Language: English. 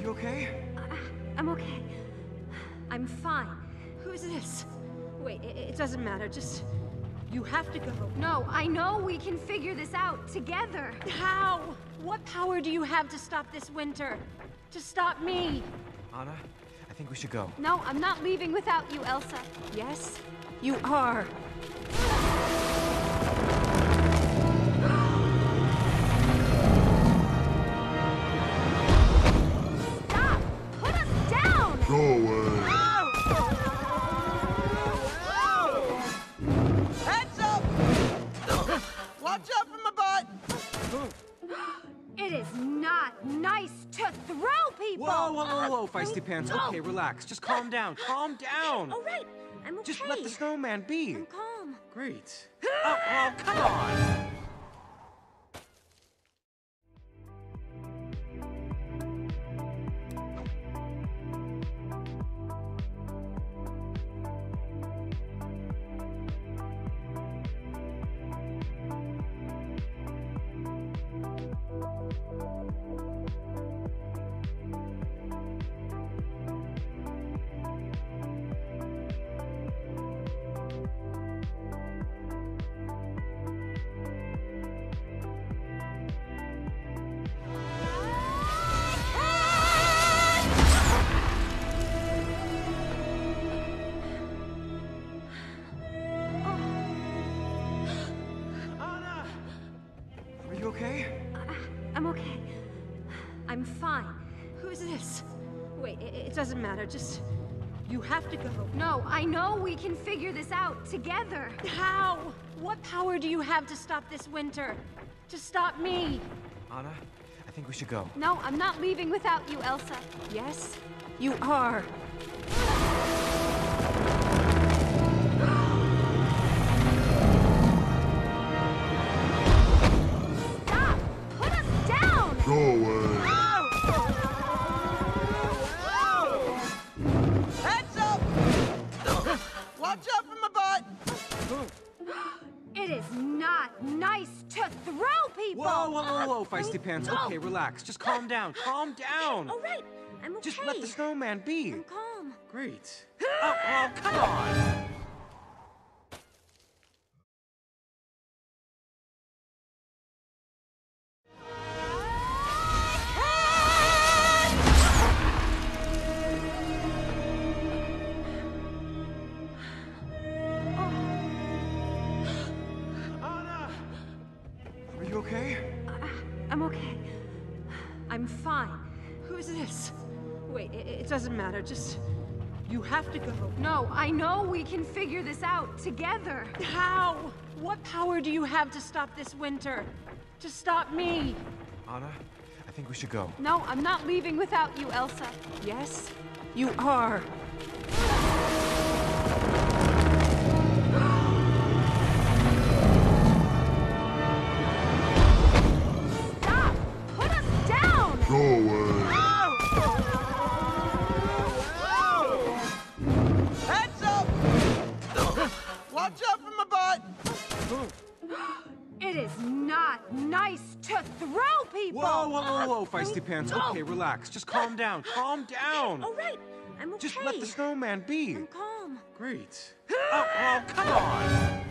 you okay? I'm okay. I'm fine. Who's this? Wait, it doesn't matter. Just... You have to go. No, I know we can figure this out together. How? What power do you have to stop this winter? To stop me? Anna, I think we should go. No, I'm not leaving without you, Elsa. Yes, you are. Stop! Put us down! Go away. Heads up! Watch out for my butt! It is not nice to throw people! Whoa, Feisty Pants. Okay, relax. Just calm down. Calm down. All right, I'm okay. Just let the snowman be. I'm calm. Great. Oh, come on. Okay? I'm okay. I'm fine. Who's this? Wait, it doesn't matter. Just... You have to go. No, I know we can figure this out together. How? What power do you have to stop this winter? To stop me? Anna, I think we should go. No, I'm not leaving without you, Elsa. Yes, you are. Go away. Heads up! Watch out for my butt! It is not nice to throw people! Whoa, Feisty Pants. Okay, relax. Just calm down. Calm down. All right, I'm okay. Just let the snowman be. I'm calm. Great. Oh, come on. Okay? I'm okay. I'm fine. Who's this? Wait, it doesn't matter. Just... You have to go. No, I know we can figure this out together. How? What power do you have to stop this winter? To stop me? Anna, I think we should go. No, I'm not leaving without you, Elsa. Yes, you are. Go away. Heads up! Watch out for my butt! It is not nice to throw people! Whoa, Feisty Pants. Okay, relax. Just calm down. Calm down. All right, I'm okay. Just let the snowman be. I'm calm. Great. Oh, come on.